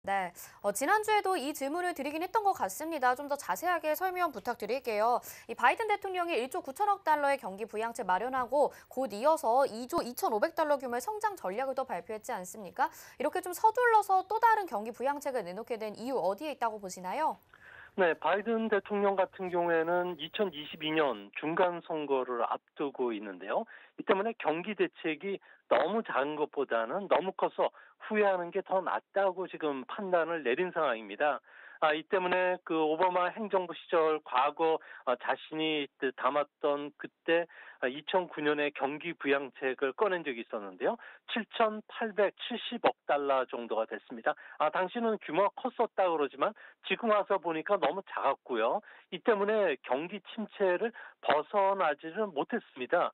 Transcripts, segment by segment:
네, 지난주에도 이 질문을 드리긴 했던 것 같습니다. 좀 더 자세하게 설명 부탁드릴게요. 이 바이든 대통령이 1조 9천억 달러의 경기 부양책 마련하고 곧 이어서 2조 2,500달러 규모의 성장 전략을 또 발표했지 않습니까? 이렇게 좀 서둘러서 또 다른 경기 부양책을 내놓게 된 이유 어디에 있다고 보시나요? 네, 바이든 대통령 같은 경우에는 2022년 중간 선거를 앞두고 있는데요. 이 때문에 경기 대책이 너무 작은 것보다는 너무 커서 후회하는 게 더 낫다고 지금 판단을 내린 상황입니다. 이 때문에 그 오바마 행정부 시절 과거 자신이 담았던 그때 2009년에 경기 부양책을 꺼낸 적이 있었는데요. 7,870억 달러 정도가 됐습니다. 당시는 규모가 컸었다 그러지만 지금 와서 보니까 너무 작았고요. 이 때문에 경기 침체를 벗어나지는 못했습니다.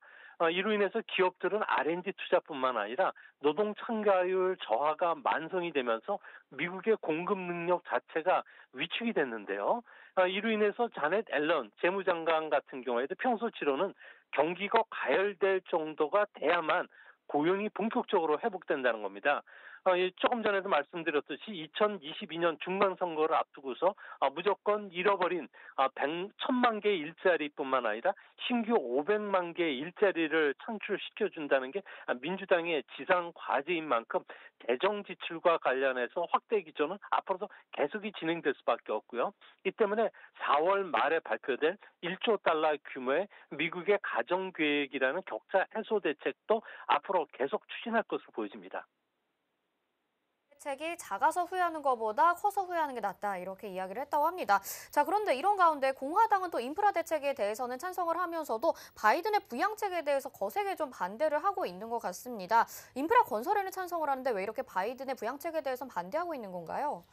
이로 인해서 기업들은 R&D 투자뿐만 아니라 노동 참가율 저하가 만성이 되면서 미국의 공급 능력 자체가 위축이 됐는데요. 이로 인해서 자넷 앨런 재무장관 같은 경우에도 평소치로는 경기가 가열될 정도가 돼야만 고용이 본격적으로 회복된다는 겁니다. 조금 전에도 말씀드렸듯이 2022년 중간 선거를 앞두고서 무조건 잃어버린 1,000만 개의 일자리뿐만 아니라 신규 500만 개의 일자리를 창출시켜준다는 게 민주당의 지상 과제인 만큼 재정 지출과 관련해서 확대 기조는 앞으로도 계속이 진행될 수밖에 없고요. 이 때문에 4월 말에 발표될 1조 달러 규모의 미국의 가정계획이라는 격차 해소 대책도 앞으로 계속 추진할 것으로 보여집니다. 대책이 작아서 후회하는 것보다 커서 후회하는 게 낫다 이렇게 이야기를 했다고 합니다. 자, 그런데 이런 가운데 공화당은 또 인프라 대책에 대해서는 찬성을 하면서도 바이든의 부양책에 대해서 거세게 좀 반대를 하고 있는 것 같습니다. 인프라 건설에는 찬성을 하는데 왜 이렇게 바이든의 부양책에 대해서는 반대하고 있는 건가요?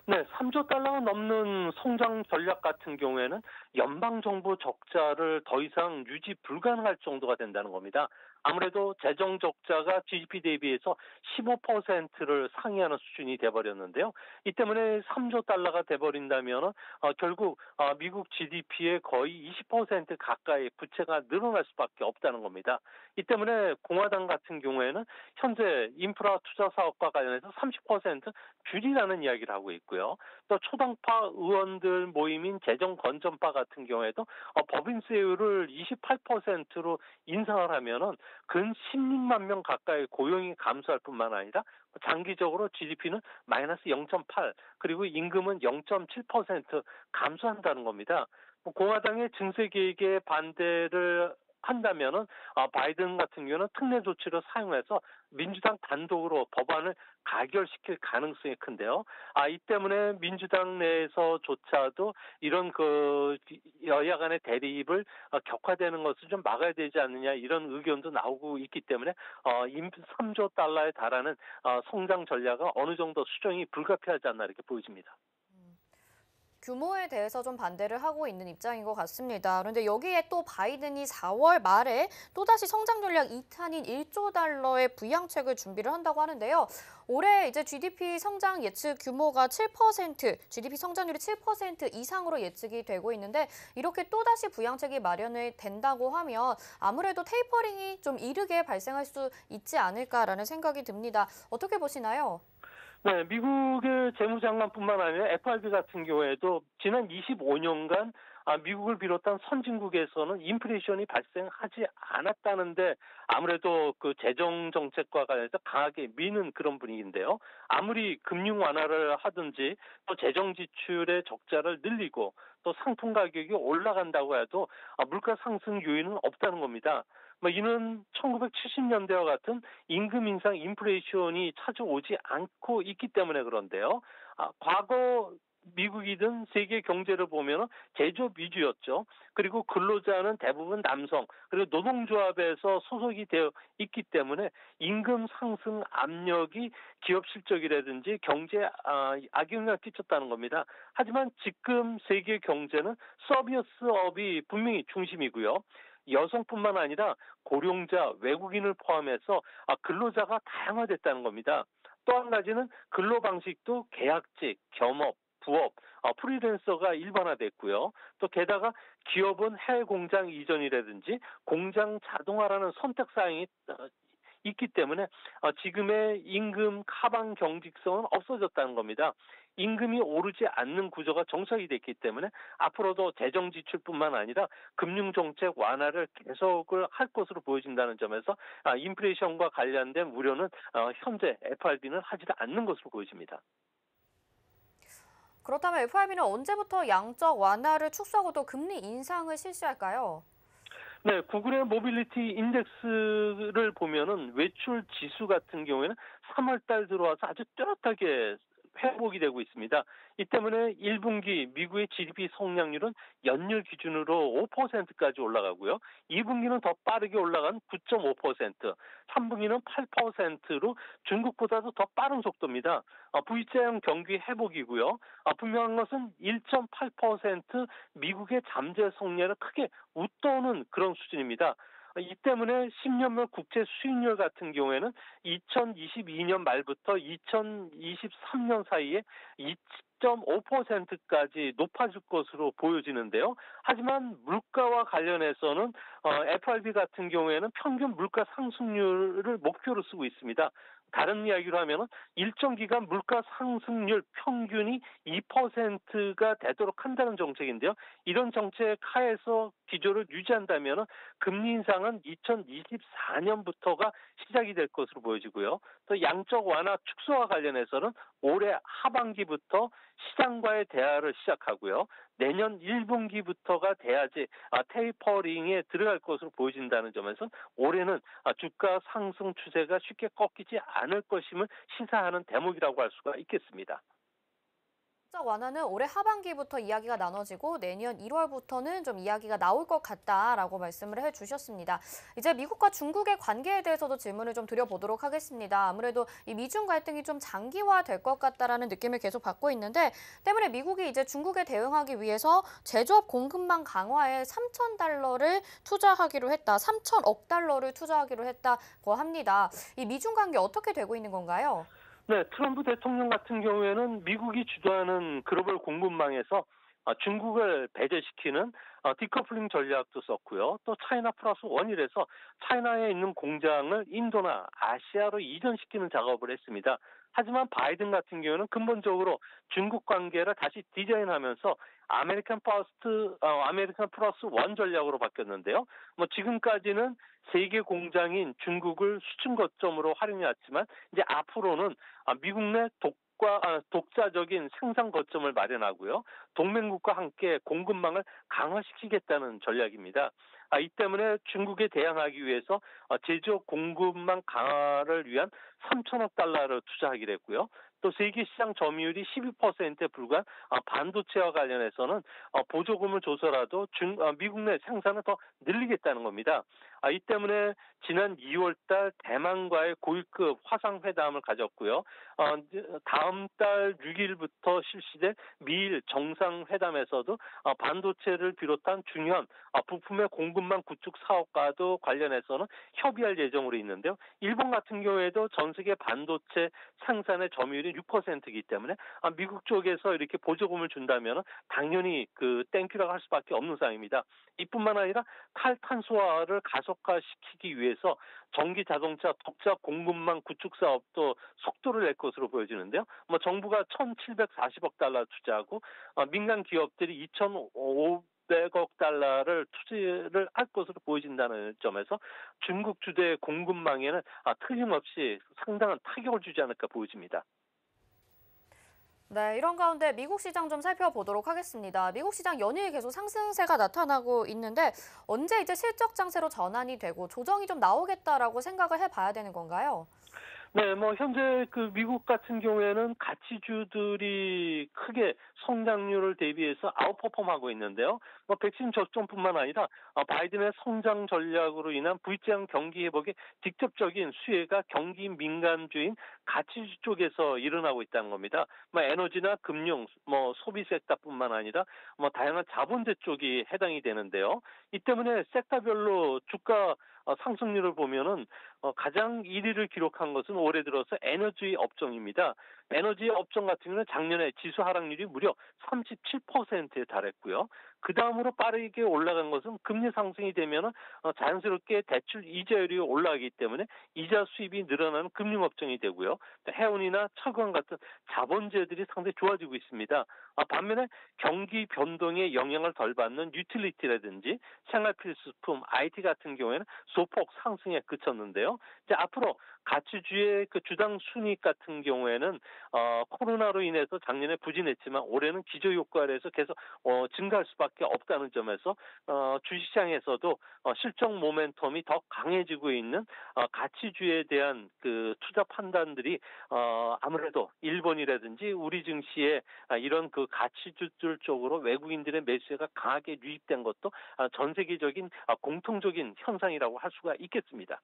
네, 3조 달러가 넘는 성장 전략 같은 경우에는 연방정부 적자를 더 이상 유지 불가능할 정도가 된다는 겁니다. 아무래도 재정 적자가 GDP 대비해서 15%를 상회하는 수준이 돼버렸는데요. 이 때문에 3조 달러가 돼버린다면 결국 미국 GDP의 거의 20% 가까이 부채가 늘어날 수밖에 없다는 겁니다. 이 때문에 공화당 같은 경우에는 현재 인프라 투자 사업과 관련해서 30% 줄이라는 이야기를 하고 있고요. 또 초당파 의원들 모임인 재정건전파 같은 경우에도 법인세율을 28%로 인상을 하면은 근 16만 명 가까이 고용이 감소할 뿐만 아니라 장기적으로 GDP는 마이너스 0.8 그리고 임금은 0.7% 감소한다는 겁니다. 공화당의 증세 계획에 반대를 한다면은 바이든 같은 경우는 특례 조치를 사용해서 민주당 단독으로 법안을 가결시킬 가능성이 큰데요. 이 때문에 민주당 내에서조차도 이런 그 여야 간의 대립을 격화되는 것을 좀 막아야 되지 않느냐 이런 의견도 나오고 있기 때문에 3조 달러에 달하는 성장 전략은 어느 정도 수정이 불가피하지 않나 이렇게 보여집니다. 규모에 대해서 좀 반대를 하고 있는 입장인 것 같습니다. 그런데 여기에 또 바이든이 4월 말에 또다시 성장 전략 2탄인 1조 달러의 부양책을 준비를 한다고 하는데요. 올해 이제 GDP 성장 예측 규모가 7%, GDP 성장률이 7% 이상으로 예측이 되고 있는데 이렇게 또다시 부양책이 마련이 된다고 하면 아무래도 테이퍼링이 좀 이르게 발생할 수 있지 않을까라는 생각이 듭니다. 어떻게 보시나요? 네, 미국의 재무장관뿐만 아니라 FRB 같은 경우에도 지난 25년간 미국을 비롯한 선진국에서는 인플레이션이 발생하지 않았다는데 아무래도 그 재정 정책과 관련해서 강하게 미는 그런 분위기인데요. 아무리 금융 완화를 하든지 또 재정 지출의 적자를 늘리고 또 상품 가격이 올라간다고 해도 물가 상승 요인은 없다는 겁니다. 이는 1970년대와 같은 임금 인상 인플레이션이 찾아오지 않고 있기 때문에 그런데요. 과거 미국이든 세계 경제를 보면 제조업 위주였죠. 그리고 근로자는 대부분 남성, 그리고 노동조합에서 소속이 되어 있기 때문에 임금 상승 압력이 기업 실적이라든지 경제에 악영향을 끼쳤다는 겁니다. 하지만 지금 세계 경제는 서비스업이 분명히 중심이고요. 여성뿐만 아니라 고령자, 외국인을 포함해서 근로자가 다양화됐다는 겁니다. 또 한 가지는 근로 방식도 계약직, 겸업, 부업, 프리랜서가 일반화됐고요. 또 게다가 기업은 해외 공장 이전이라든지 공장 자동화라는 선택 사항이 있기 때문에 지금의 임금 하방 경직성은 없어졌다는 겁니다. 임금이 오르지 않는 구조가 정착이 됐기 때문에 앞으로도 재정 지출뿐만 아니라 금융 정책 완화를 계속을 할 것으로 보여진다는 점에서 인플레이션과 관련된 우려는 현재 FRB는 하지 않는 것으로 보여집니다. 그렇다면 FRB는 언제부터 양적 완화를 축소하고 또 금리 인상을 실시할까요? 네, 구글의 모빌리티 인덱스를 보면은 외출 지수 같은 경우에는 3월 달 들어와서 아주 뚜렷하게 회복이 되고 있습니다. 이 때문에 1분기 미국의 GDP 성장률은 연율 기준으로 5%까지 올라가고요. 2분기는 더 빠르게 올라간 9.5%, 3분기는 8%로 중국보다도 더 빠른 속도입니다. V자형 경기 회복이고요. 분명한 것은 1.8% 미국의 잠재 성장을 크게 웃도는 그런 수준입니다. 이 때문에 10년물 국채 수익률 같은 경우에는 2022년 말부터 2023년 사이에 2.5%까지 높아질 것으로 보여지는데요. 하지만 물가와 관련해서는 FRB 같은 경우에는 평균 물가 상승률을 목표로 쓰고 있습니다. 다른 이야기로 하면 일정 기간 물가 상승률 평균이 2%가 되도록 한다는 정책인데요. 이런 정책 하에서 기조를 유지한다면 금리 인상은 2024년부터가 시작이 될 것으로 보여지고요. 또 양적 완화 축소와 관련해서는 올해 하반기부터 시장과의 대화를 시작하고요. 내년 1분기부터가 돼야지 테이퍼링에 들어갈 것으로 보여진다는 점에서 올해는 주가 상승 추세가 쉽게 꺾이지 않을 것임을 시사하는 대목이라고 할 수가 있겠습니다. 양적 완화는 올해 하반기부터 이야기가 나눠지고 내년 1월부터는 좀 이야기가 나올 것 같다라고 말씀을 해주셨습니다. 이제 미국과 중국의 관계에 대해서도 질문을 좀 드려보도록 하겠습니다. 아무래도 이 미중 갈등이 좀 장기화될 것 같다라는 느낌을 계속 받고 있는데 때문에 미국이 이제 중국에 대응하기 위해서 제조업 공급망 강화에 3천 달러를 투자하기로 했다. 3천억 달러를 투자하기로 했다고 합니다. 이 미중 관계 어떻게 되고 있는 건가요? 네, 트럼프 대통령 같은 경우에는 미국이 주도하는 글로벌 공급망에서 중국을 배제시키는 디커플링 전략도 썼고요. 또 차이나 플러스 원이라서 차이나에 있는 공장을 인도나 아시아로 이전시키는 작업을 했습니다. 하지만 바이든 같은 경우는 근본적으로 중국 관계를 다시 디자인하면서 아메리칸 플러스 원 전략으로 바뀌었는데요. 뭐 지금까지는 세계 공장인 중국을 수출 거점으로 활용해왔지만 이제 앞으로는 미국 내 독자적인 생산 거점을 마련하고요. 동맹국과 함께 공급망을 강화시키겠다는 전략입니다. 이 때문에 중국에 대항하기 위해서 제조업 공급망 강화를 위한 3천억 달러를 투자하기로 했고요. 또 세계 시장 점유율이 12%에 불과한 반도체와 관련해서는 보조금을 줘서라도 미국 내 생산을 더 늘리겠다는 겁니다. 이 때문에 지난 2월 달 대만과의 고위급 화상회담을 가졌고요. 다음 달 6일부터 실시될 미일 정상회담에서도 반도체를 비롯한 중요한 부품의 공급망 구축 사업과도 관련해서는 협의할 예정으로 있는데요. 일본 같은 경우에도 전 세계 반도체 생산의 점유율이 6%이기 때문에 미국 쪽에서 이렇게 보조금을 준다면 당연히 그 땡큐라고 할 수밖에 없는 상황입니다. 이뿐만 아니라 탈탄소화를 가속화시키기 위해서 전기 자동차 독자 공급망 구축 사업도 속도를 낼 것으로 보여지는데요. 뭐 정부가 1,740억 달러 투자하고 민간 기업들이 2,500억 달러를 투자를 할 것으로 보여진다는 점에서 중국 주도의 공급망에는 틀림없이 상당한 타격을 주지 않을까 보여집니다. 네, 이런 가운데 미국 시장 좀 살펴보도록 하겠습니다. 미국 시장 연일 계속 상승세가 나타나고 있는데 언제 이제 실적 장세로 전환이 되고 조정이 좀 나오겠다라고 생각을 해봐야 되는 건가요? 네, 뭐 현재 그 미국 같은 경우에는 가치주들이 크게 성장률을 대비해서 아웃퍼폼하고 있는데요. 뭐 백신 접종뿐만 아니라 바이든의 성장 전략으로 인한 V자형 경기 회복의 직접적인 수혜가 경기 민감주인 가치주 쪽에서 일어나고 있다는 겁니다. 뭐 에너지나 금융, 뭐 소비 섹터뿐만 아니라 뭐 다양한 자본재 쪽이 해당이 되는데요. 이 때문에 섹터별로 주가 상승률을 보면은 가장 1위를 기록한 것은 올해 들어서 에너지 업종입니다. 에너지 업종 같은 경우는 작년에 지수 하락률이 무려 37%에 달했고요. 그 다음으로 빠르게 올라간 것은 금리 상승이 되면은 자연스럽게 대출 이자율이 올라가기 때문에 이자 수입이 늘어나는 금융업종이 되고요. 또 해운이나 철강 같은 자본재들이 상당히 좋아지고 있습니다. 반면에 경기 변동에 영향을 덜 받는 유틸리티라든지 생활필수품, IT 같은 경우에는 소폭 상승에 그쳤는데요. 이제 앞으로 가치주의 그 주당 순이익 같은 경우에는 코로나로 인해서 작년에 부진했지만 올해는 기저효과를 해서 계속 증가할 수밖에 없다는 점에서 주식시장에서도 실적 모멘텀이 더 강해지고 있는 가치주에 대한 그 투자 판단들이 아무래도 일본이라든지 우리 증시에 이런 그 가치주들 쪽으로 외국인들의 매수세가 강하게 유입된 것도 전 세계적인 공통적인 현상이라고 할 수가 있겠습니다.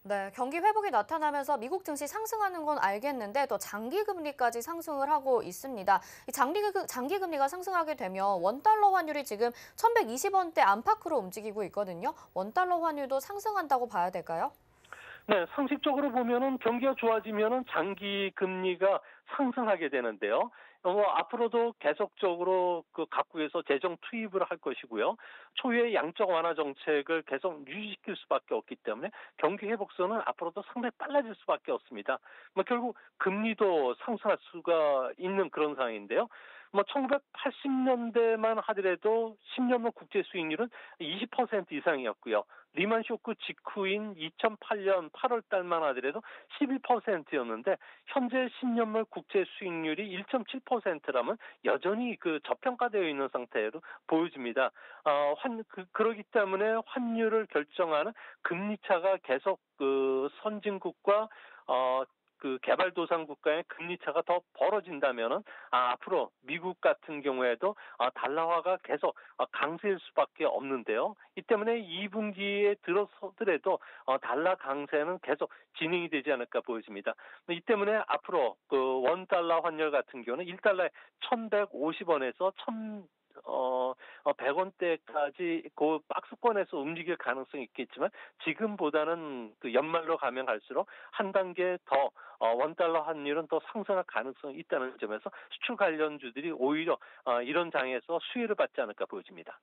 네, 경기 회복이 나타나면서 미국 증시 상승하는 건 알겠는데 또 장기 금리까지 상승을 하고 있습니다. 이 장기 금리가 상승하게 되면 원달러 환율이 지금 1,120원대 안팎으로 움직이고 있거든요. 원달러 환율도 상승한다고 봐야 될까요? 네, 상식적으로 보면은 경기가 좋아지면은 장기 금리가 상승하게 되는데요. 앞으로도 계속적으로 그 각국에서 재정 투입을 할 것이고요. 초유의 양적 완화 정책을 계속 유지시킬 수밖에 없기 때문에 경기 회복선은 앞으로도 상당히 빨라질 수밖에 없습니다. 결국 금리도 상승할 수가 있는 그런 상황인데요. 1980년대만 하더라도 10년물 국제 수익률은 20% 이상이었고요. 리만 쇼크 직후인 2008년 8월 달만 하더라도 11%였는데 현재 10년물 국제 수익률이 1.7%라면 여전히 그 저평가되어 있는 상태로 보여집니다. 그러기 때문에 환율을 결정하는 금리 차가 계속 그 선진국과 그 개발도상 국가의 금리 차가 더 벌어진다면은 앞으로 미국 같은 경우에도 달러화가 계속 강세일 수밖에 없는데요. 이 때문에 2분기에 들어서더라도 달러 강세는 계속 진행이 되지 않을까 보여집니다. 이 때문에 앞으로 그 원 달러 환율 같은 경우는 1달러에 1,150원에서 100원대까지 그 박스권에서 움직일 가능성이 있겠지만 지금보다는 그 연말로 가면 갈수록 한 단계 더 원달러 환율은 더 상승할 가능성이 있다는 점에서 수출 관련주들이 오히려 이런 장에서 수혜를 받지 않을까 보여집니다.